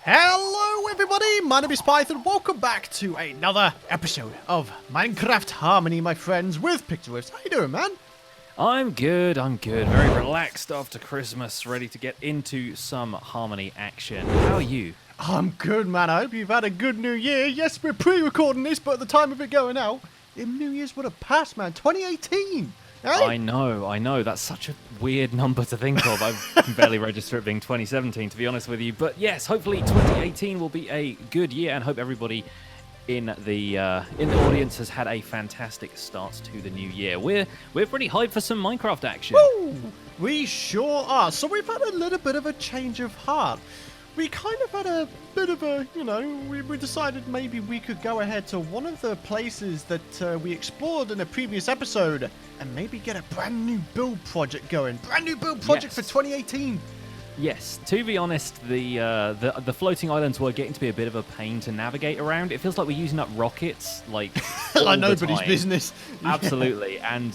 Hello everybody, my name is Python. Welcome back to another episode of Minecraft Harmony, my friends, with Pixlriffs. How you doing, man? I'm good. Very relaxed after Christmas, ready to get into some Harmony action. How are you? I'm good, man. I hope you've had a good New Year. Yes, we're pre-recording this, but at the time of it going out, New Year's would have passed, man. 2018. Hey? I know. That's such a weird number to think of. I can barely register it being 2017, to be honest with you. But yes, hopefully 2018 will be a good year, and hope everybody in the audience has had a fantastic start to the new year. We're pretty hyped for some Minecraft action. Woo! We sure are. So we've had a little bit of a change of heart. We kind of had a bit of a, we decided maybe we could go ahead to one of the places that we explored in a previous episode and maybe get a brand new build project going. Brand new build project for 2018. Yes, to be honest, the floating islands were getting to be a bit of a pain to navigate around. It feels like we're using up rockets, like nobody's business. Absolutely, and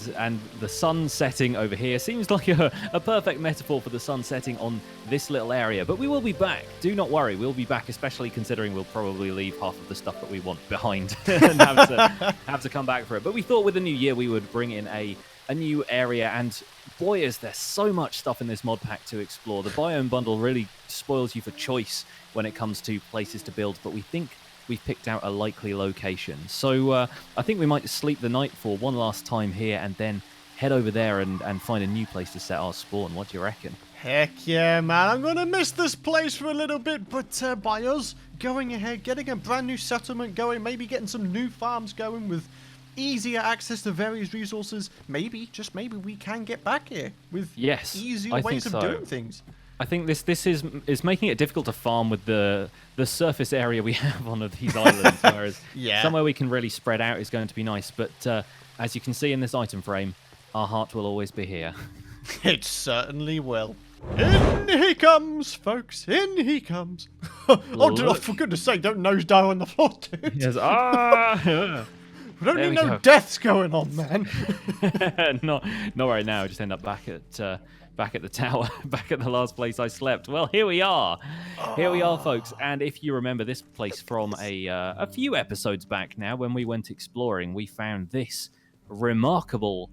the sun setting over here seems like a perfect metaphor for the sun setting on this little area. But we will be back. Do not worry, we'll be back, especially considering we'll probably leave half of the stuff that we want behind and have to come back for it. But we thought with the new year we would bring in a new area, and boy, is there so much stuff in this mod pack to explore. The biome bundle really spoils you for choice when it comes to places to build, but we think we've picked out a likely location. So I think we might sleep the night for one last time here and then head over there and find a new place to set our spawn. What do you reckon? Heck yeah, man. I'm going to miss this place for a little bit, but by us going ahead, getting a brand new settlement going, maybe getting some new farms going with easier access to various resources, just maybe we can get back here with easier ways of doing things. I think this is making it difficult to farm with the surface area we have on these islands, whereas somewhere we can really spread out is going to be nice. But as you can see in this item frame, our heart will always be here. It certainly will. In he comes, folks. In he comes. Oh, for goodness sake, don't nosedive on the floor, dude. Yes. We don't need no deaths going on, man. not right now. I just end up back at the tower, back at the last place I slept. Well, here we are. Here we are, folks. And if you remember this place from a few episodes back now, when we went exploring, we found this remarkable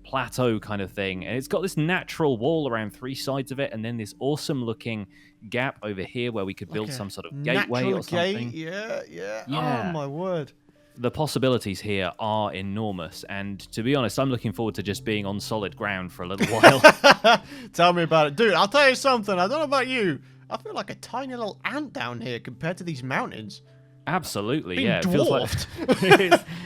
plateau kind of thing. And it's got this natural wall around three sides of it, and then this awesome-looking gap over here where we could build some sort of gateway or something. Yeah. Oh, my word. The possibilities here are enormous, and to be honest, I'm looking forward to just being on solid ground for a little while. Tell me about it. Dude, I'll tell you something. I don't know about you. I feel like a tiny little ant down here compared to these mountains. Absolutely, being yeah. Dwarfed.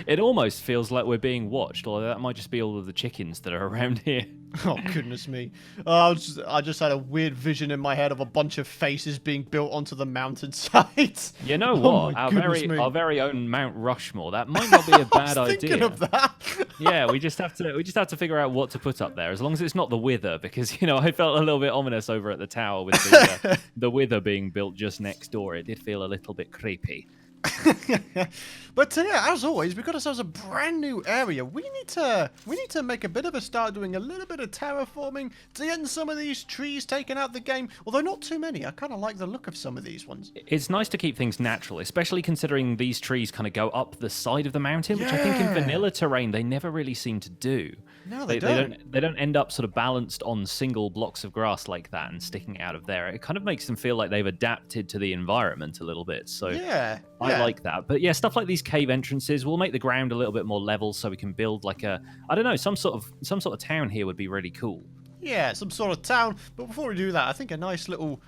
It almost feels like we're being watched, although that might just be all of the chickens that are around here. Oh, goodness me. I just had a weird vision in my head of a bunch of faces being built onto the mountainsides. You know what? Our very own Mount Rushmore. That might not be a bad I was idea. Thinking of that. Yeah, we just have to figure out what to put up there, as long as it's not the Wither, because I felt a little bit ominous over at the tower with the Wither being built just next door. It did feel a little bit creepy. But as always, we've got ourselves a brand new area. We need to make a bit of a start doing a little bit of terraforming to getting some of these trees taken out the game, although not too many. I kind of like the look of some of these ones. It's nice to keep things natural, especially considering these trees kind of go up the side of the mountain, which I think in vanilla terrain they never really seem to do. No, they don't. They don't end up sort of balanced on single blocks of grass like that and sticking out of there. It kind of makes them feel like they've adapted to the environment a little bit. So I like that. But yeah, stuff like these cave entrances will make the ground a little bit more level, so we can build like some sort of town here would be really cool. Yeah, some sort of town. But before we do that, I think a nice little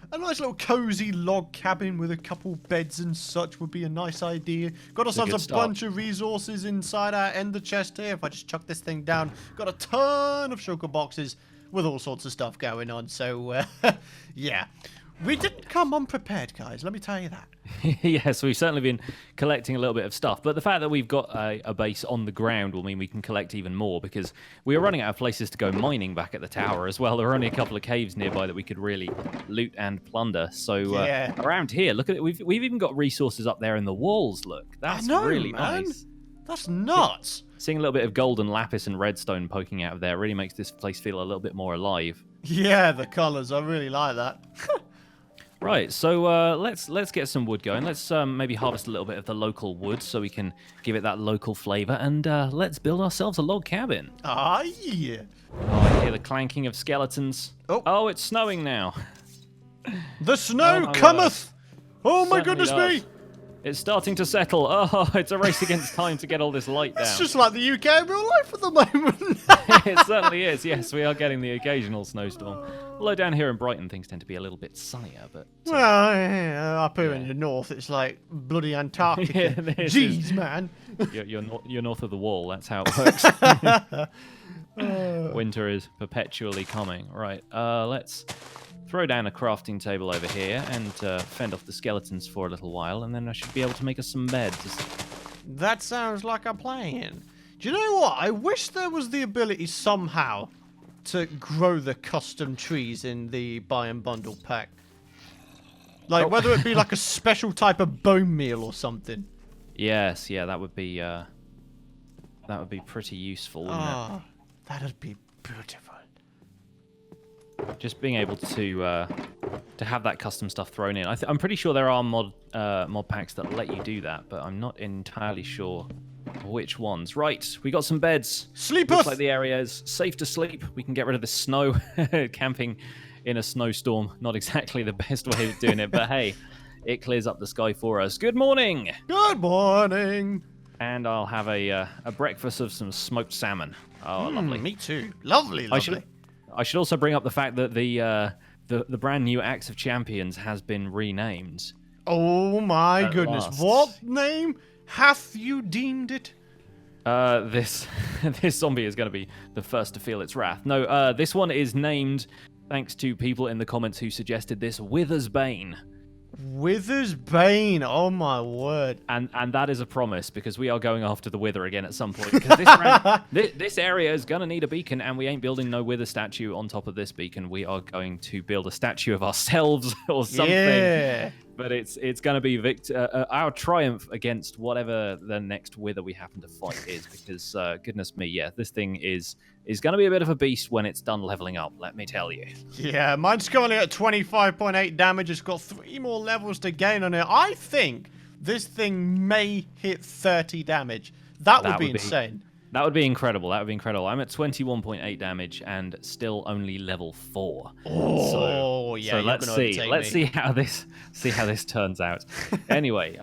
cozy log cabin with a couple beds and such would be a nice idea. Got ourselves a bunch of resources inside our ender chest here. If I just chuck this thing down, got a ton of sugar boxes with all sorts of stuff going on. So yeah, we didn't come unprepared, guys. Let me tell you that. Yes, we've certainly been collecting a little bit of stuff, but the fact that we've got a base on the ground will mean we can collect even more, because we were running out of places to go mining back at the tower as well. There were only a couple of caves nearby that we could really loot and plunder. So around here, look at it. We've even got resources up there in the walls. Look, that's really nice. That's nuts. Seeing a little bit of golden lapis and redstone poking out of there really makes this place feel a little bit more alive. Yeah, the colours. I really like that. Right, so let's get some wood going. Let's maybe harvest a little bit of the local wood so we can give it that local flavor, and let's build ourselves a log cabin. Ah, yeah. Oh, I hear the clanking of skeletons. Oh, it's snowing now. The snow my cometh! Oh my Certainly goodness does. me! It's starting to settle. Oh, it's a race against time to get all this light down. It's just like the UK in real life at the moment. It certainly is. Yes, we are getting the occasional snowstorm. Although down here in Brighton, things tend to be a little bit sunnier. But well, yeah, up here in the north, it's like bloody Antarctica. Jeez, man. You're north of the wall. That's how it works. Winter is perpetually coming. Right. Let's throw down a crafting table over here and fend off the skeletons for a little while, and then I should be able to make us some beds. That sounds like a plan. Do you know what? I wish there was the ability somehow to grow the custom trees in the buy and bundle pack. Like, whether it be like a special type of bone meal or something. Yes, yeah, that would be pretty useful, wouldn't it? That'd be beautiful. Just being able to have that custom stuff thrown in. I'm pretty sure there are mod packs that let you do that, but I'm not entirely sure which ones. Right, we got some beds. Sleepeth! Looks like the area is safe to sleep. We can get rid of the snow. Camping in a snowstorm, not exactly the best way of doing it, but hey, it clears up the sky for us. Good morning! Good morning! And I'll have a breakfast of some smoked salmon. Oh, lovely. Me too. Lovely, lovely. I should also bring up the fact that the brand new Axe of Champions has been renamed. Oh my goodness. last. What name hath you deemed it? This zombie is going to be the first to feel its wrath. No, this one is named, thanks to people in the comments who suggested this, Wither's Bane. Wither's Bane, oh my word. And that is a promise, because we are going after the Wither again at some point. Because this area is going to need a beacon, and we ain't building no Wither statue on top of this beacon. We are going to build a statue of ourselves or something. Yeah. But it's going to be our triumph against whatever the next Wither we happen to fight is, because goodness me, yeah, this thing is going to be a bit of a beast when it's done leveling up, let me tell you. Yeah, mine's currently at 25.8 damage. It's got 3 more levels to gain on it. I think this thing may hit 30 damage. That would be insane. That would be incredible. That would be incredible. I'm at 21.8 damage and still only level 4. Oh, yeah. So let's see how this turns out. Anyway,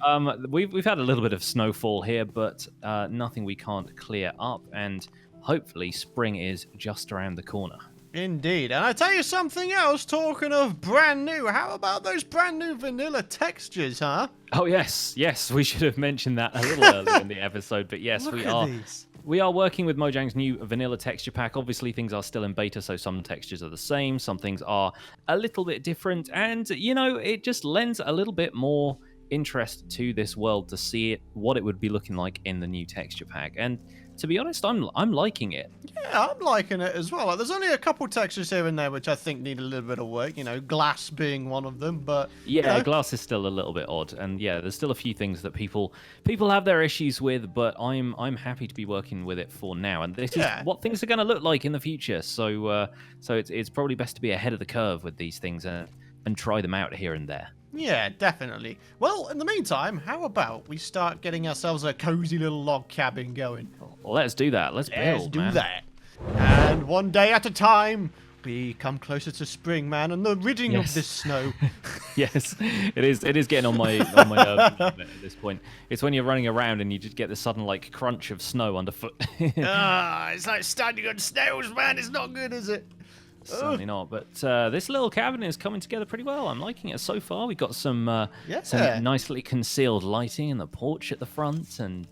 we've had a little bit of snowfall here, but nothing we can't clear up, and hopefully spring is just around the corner. Indeed. And I tell you something else, talking of brand new, how about those brand new vanilla textures, huh? Oh, yes. Yes, we should have mentioned that a little earlier in the episode, but yes, Look at these. We are working with Mojang's new vanilla texture pack. Obviously, things are still in beta, so some textures are the same, some things are a little bit different, and, you know, it just lends a little bit more interest to this world to see what it would be looking like in the new texture pack. And to be honest, I'm liking it. Yeah, I'm liking it as well. Like, there's only a couple textures here and there which I think need a little bit of work. You know, glass being one of them, but yeah, you know. Glass is still a little bit odd, and yeah, there's still a few things that people have their issues with. But I'm happy to be working with it for now, and this is what things are going to look like in the future. So it's probably best to be ahead of the curve with these things and try them out here and there. Yeah, definitely. Well, in the meantime, how about we start getting ourselves a cozy little log cabin going? Well, let's do that. Let's do that. And one day at a time, we come closer to spring, man, and the ridding of this snow. Yes, it is getting on my nerves at this point. It's when you're running around and you just get this sudden like crunch of snow underfoot. It's like standing on snails, man. It's not good, is it? Certainly not, but this little cabin is coming together pretty well. I'm liking it so far. We've got some nicely concealed lighting in the porch at the front, and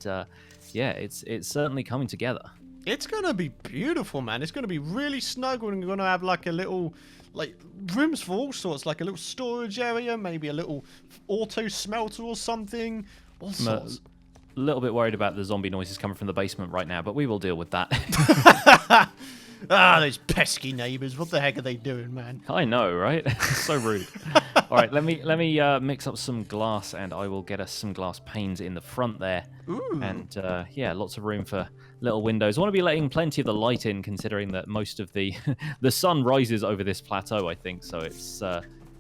yeah, it's certainly coming together. It's going to be beautiful, man. It's going to be really snug. We're going to have like a little, like, rooms for all sorts, like a little storage area, maybe a little auto smelter or something. All sorts. A little bit worried about the zombie noises coming from the basement right now, but we will deal with that. Those pesky neighbours. What the heck are they doing, man? I know, right? So rude. All right, let me mix up some glass, and I will get us some glass panes in the front there. Ooh. And yeah, lots of room for little windows. I want to be letting plenty of the light in, considering that most of the sun rises over this plateau, I think. So it's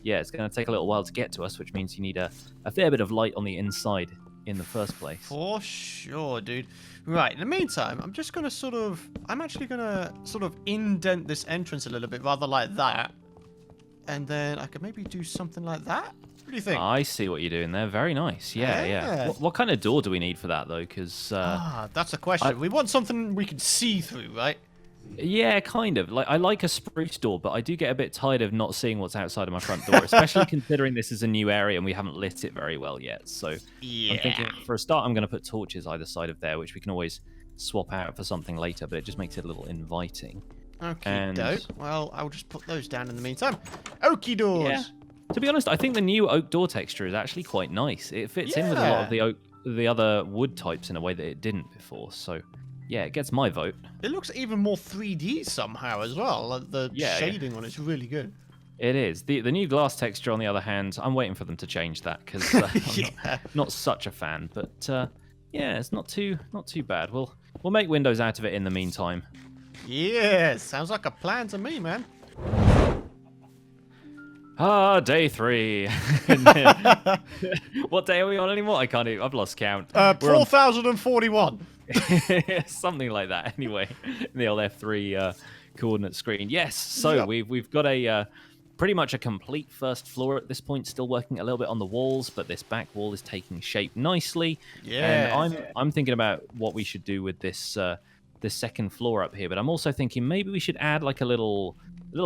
yeah, it's going to take a little while to get to us, which means you need a fair bit of light on the inside in the first place. For sure, dude. Right, in the meantime, I'm actually going to sort of indent this entrance a little bit, rather like that. And then I could maybe do something like that. What do you think? I see what you're doing there. Very nice. Yeah. What kind of door do we need for that, though? Because that's a question. We want something we can see through, right? Yeah, kind of. Like I like a spruce door, but I do get a bit tired of not seeing what's outside of my front door, especially considering this is a new area and we haven't lit it very well yet. So yeah. I'm thinking for a start, I'm going to put torches either side of there, which we can always swap out for something later, but it just makes it a little inviting. Okay, dope. Well, I'll just put those down in the meantime. Oaky doors. Yeah. To be honest, I think the new oak door texture is actually quite nice. It fits in with a lot of the other wood types in a way that it didn't before. So yeah, it gets my vote. It looks even more 3D somehow as well. Like the shading on it's really good. It is. The new glass texture, on the other hand, I'm waiting for them to change that because I'm not such a fan. But yeah, it's not too bad. We'll make windows out of it in the meantime. Yeah, sounds like a plan to me, man. Day 3. What day are we on anymore? I can't even. I've lost count. 4041. Something like that. Anyway, the old F3 coordinate screen. Yes. So we've got a pretty much a complete first floor at this point. Still working a little bit on the walls, but this back wall is taking shape nicely. Yeah. And I'm thinking about what we should do with this second floor up here. But I'm also thinking maybe we should add like a little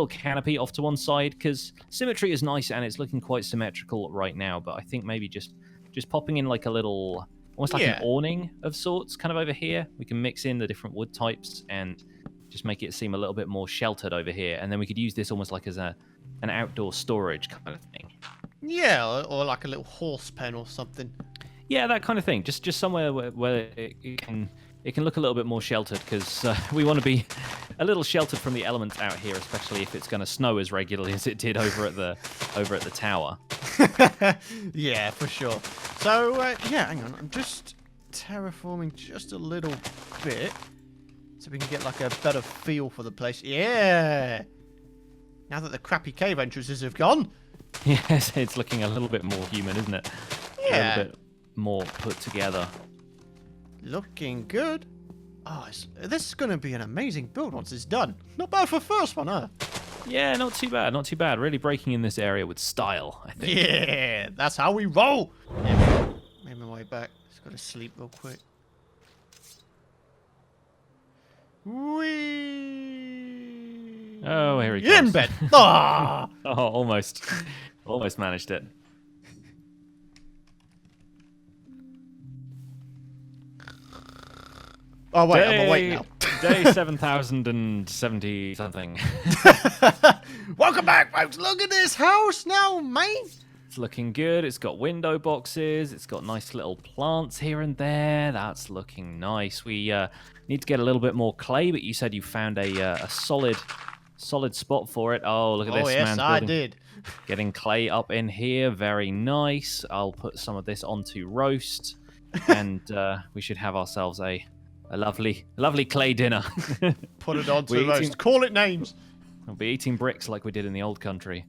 canopy off to one side, because symmetry is nice and it's looking quite symmetrical right now, but I think maybe just popping in like a little, almost like an awning of sorts kind of over here. We can mix in the different wood types and just make it seem a little bit more sheltered over here, and then we could use this almost like as an outdoor storage kind of thing. Yeah, or like a little horse pen or something. Yeah, that kind of thing. Just somewhere where it can look a little bit more sheltered, because we want to be a little sheltered from the elements out here, especially if it's going to snow as regularly as it did over at the tower. Yeah, for sure. So yeah, hang on. I'm just terraforming just a little bit so we can get like a better feel for the place. Yeah. Now that the crappy cave entrances have gone. Yes, it's looking a little bit more human, isn't it? Yeah. A little bit more put together. Looking good. Oh, this is going to be an amazing build once it's done. Not bad for first one, huh? Yeah, not too bad, not too bad. Really breaking in this area with style, I think. Yeah, that's how we roll. There we go. Made my way back. Just got to sleep real quick. Whee! Oh, here he comes. In bed. Ah! Oh, almost. Almost managed it. Oh, wait, I'm awake now. Day 7,070 something. Welcome back, folks. Look at this house now, mate. It's looking good. It's got window boxes. It's got nice little plants here and there. That's looking nice. We need to get a little bit more clay, but you said you found a solid spot for it. Oh, look at this, yes, man. I did. Getting clay up in here. Very nice. I'll put some of this onto roast, and we should have ourselves a lovely clay dinner. Put it on to roast. Call it names. We'll be eating bricks like we did in the old country.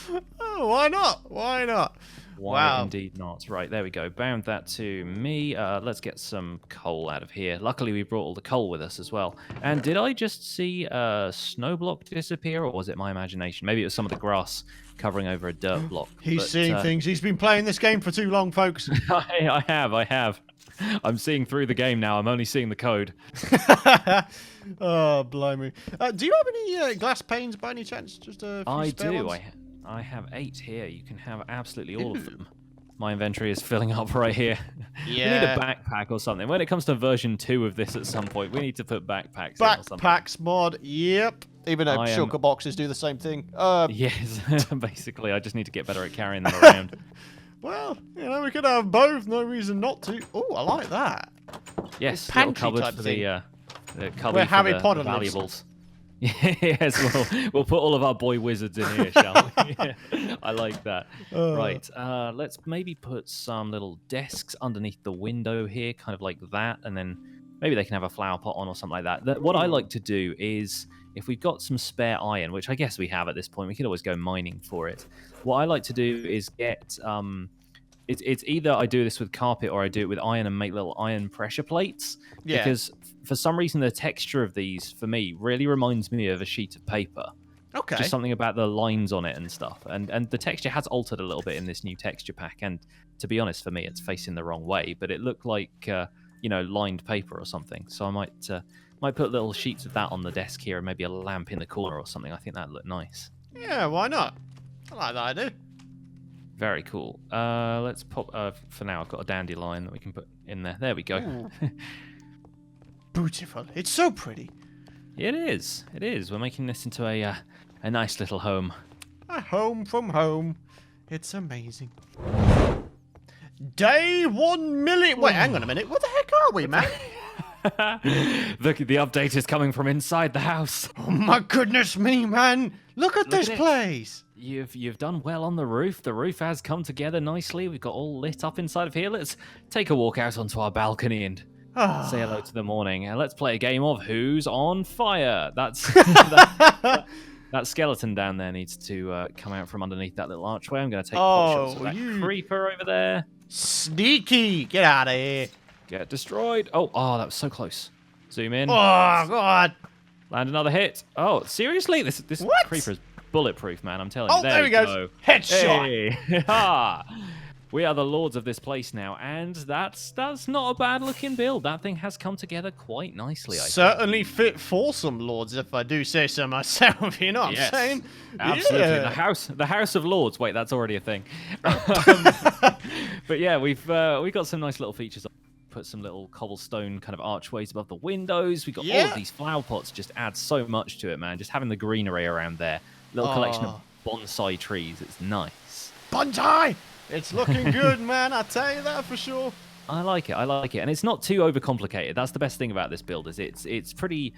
Oh, why not? Why not? Why indeed not. Right, there we go. Bound that to me. Let's get some coal out of here. Luckily, we brought all the coal with us as well. And did I just see a snow block disappear, or was it my imagination? Maybe it was some of the grass covering over a dirt block. He's seeing things. He's been playing this game for too long, folks. I have. I'm seeing through the game now. I'm only seeing the code. Oh, blimey. Do you have any glass panes by any chance? Just a few spare ones? I have 8 here. You can have absolutely all of them. My inventory is filling up right here. We Yeah. need a backpack or something. When it comes to version 2 of this at some point, we need to put backpacks in or something. Backpacks mod, yep. Even though shulker boxes do the same thing. Yes, basically. I just need to get better at carrying them around. Well, we could have both. No reason not to. Oh, I like that. Yes, little cupboard for the cupboard where for Harry the Potter valuables. Yes, we'll put all of our boy wizards in here, shall we? I like that. Right, let's maybe put some little desks underneath the window here, kind of like that, and then maybe they can have a flower pot on or something like that. What I like to do is if we've got some spare iron, which I guess we have at this point, we could always go mining for it. What I like to do is get it's either I do this with carpet or I do it with iron and make little iron pressure plates. Yeah. Because for some reason the texture of these, for me, really reminds me of a sheet of paper. Okay. Just something about the lines on it and stuff. And the texture has altered a little bit in this new texture pack. And to be honest, for me, it's facing the wrong way. But it looked like, lined paper or something. So I might put little sheets of that on the desk here and maybe a lamp in the corner or something. I think that'd look nice. Yeah, why not? I like that idea. Very cool. Let's pop... for now, I've got a dandelion that we can put in there. There we go. Beautiful. It's so pretty. It is. It is. We're making this into a nice little home. A home from home. It's amazing. Day 1 million. Wait, hang on a minute. What the heck are we, man? the update is coming from inside the house. Oh my goodness me, man. Look at this place. You've done well on the roof. The roof has come together nicely. We've got all lit up inside of here. Let's take a walk out onto our balcony and say hello to the morning. And let's play a game of Who's on Fire. That's that skeleton down there needs to come out from underneath that little archway. I'm going to take pot shots of that creeper over there. Sneaky. Get out of here. Get destroyed. Oh, that was so close. Zoom in. Oh, God. Land another hit. Oh, seriously? This What? creeper's bulletproof, man. I'm telling you. Oh, there we go. Headshot. Hey. We are the lords of this place now, and that's not a bad looking build. That thing has come together quite nicely, I think. Certainly fit for some lords, if I do say so myself. You know what I'm saying? Absolutely. Yeah. The House of Lords. Wait, that's already a thing. But yeah, we've got some nice little features. Put some little cobblestone kind of archways above the windows. We've got all of these flower pots. Just add so much to it, man. Just having the greenery around there. Little collection of bonsai trees. It's nice. Bonsai! It's looking good, man. I tell you that for sure. I like it. And it's not too overcomplicated. That's the best thing about this build. Is it's pretty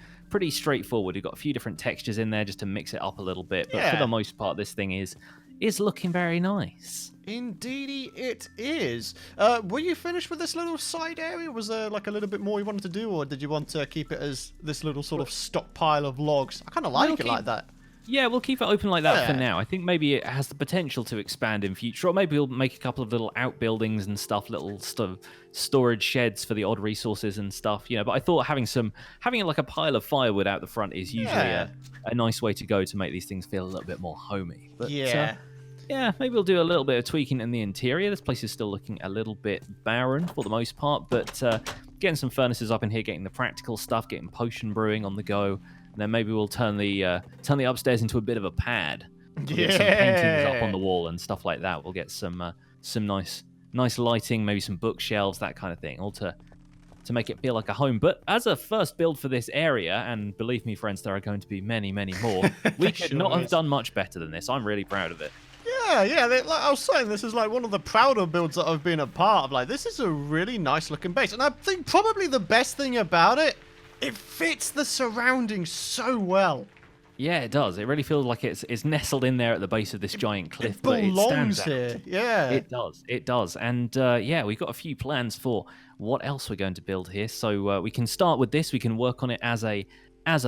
straightforward. You've got a few different textures in there just to mix it up a little bit. But for the most part, this thing is looking very nice. Indeedy it is. Were you finished with this little side area? Was there like a little bit more you wanted to do, or did you want to keep it as this little sort of stockpile of logs? I kind of like it like that. Yeah, we'll keep it open like that for now. I think maybe it has the potential to expand in future, or maybe we'll make a couple of little outbuildings and stuff, little storage sheds for the odd resources and stuff. But I thought having like a pile of firewood out the front is usually a nice way to go to make these things feel a little bit more homey. But, yeah, maybe we'll do a little bit of tweaking in the interior. This place is still looking a little bit barren for the most part, but getting some furnaces up in here, getting the practical stuff, getting potion brewing on the go, and then maybe we'll turn the upstairs into a bit of a pad. We'll get some paintings up on the wall and stuff like that. We'll get some nice lighting, maybe some bookshelves, that kind of thing, all to make it feel like a home. But as a first build for this area, and believe me, friends, there are going to be many, many more, we could not have done much better than this. I'm really proud of it. Yeah. Like I was saying, this is like one of the prouder builds that I've been a part of. Like, this is a really nice looking base. And I think probably the best thing about it, it fits the surroundings so well. Yeah, it does. It really feels like it's nestled in there at the base of this giant cliff. It belongs but it here. Yeah. It does. And we've got a few plans for what else we're going to build here. So we can start with this. We can work on it as a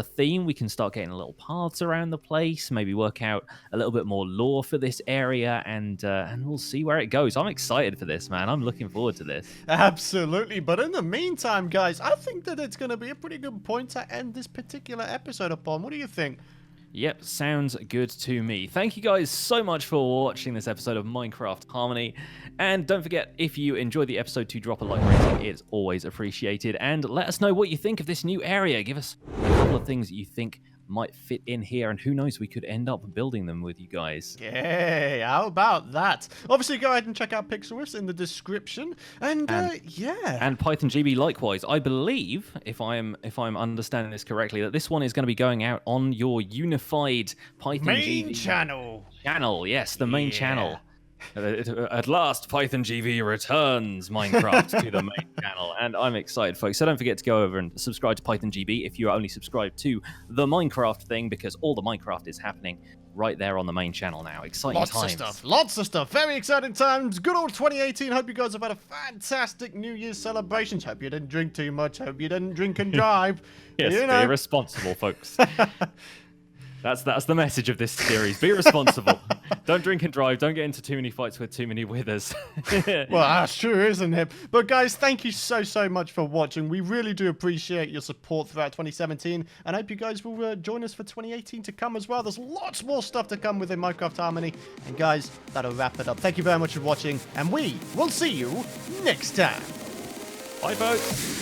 theme. We can start getting little paths around the place, maybe work out a little bit more lore for this area, and we'll see where it goes. I'm excited for this, man. I'm looking forward to this. Absolutely. But in the meantime, guys, I think that it's going to be a pretty good point to end this particular episode upon. What do you think? Yep, sounds good to me. Thank you guys so much for watching this episode of Minecraft Harmony. And don't forget, if you enjoyed the episode, to drop a like rating. It's always appreciated. And let us know what you think of this new area. Give us a couple of things that you think might fit in here, and who knows, we could end up building them with you guys. Yay, how about that? Obviously, go ahead and check out Pixlriffs in the description, and Python GB likewise. I believe, if I'm understanding this correctly, that this one is going to be going out on your unified Python main GB channel. Yes, the main channel. At last, Python GV returns Minecraft to the main channel, and I'm excited, folks. So don't forget to go over and subscribe to Python GB if you're only subscribed to the Minecraft thing, because all the Minecraft is happening right there on the main channel now. Exciting times. Lots of stuff. Very exciting times. Good old 2018. Hope you guys have had a fantastic New Year's celebrations. Hope you didn't drink too much. Hope you didn't drink and drive. Yes, be responsible, folks. That's the message of this series. Be responsible. Don't drink and drive. Don't get into too many fights with too many withers. Well, that's true, isn't it? But guys, thank you so much for watching. We really do appreciate your support throughout 2017, and I hope you guys will join us for 2018 to come as well. There's lots more stuff to come within Minecraft Harmony. And guys, that'll wrap it up. Thank you very much for watching, and we will see you next time. Bye, folks.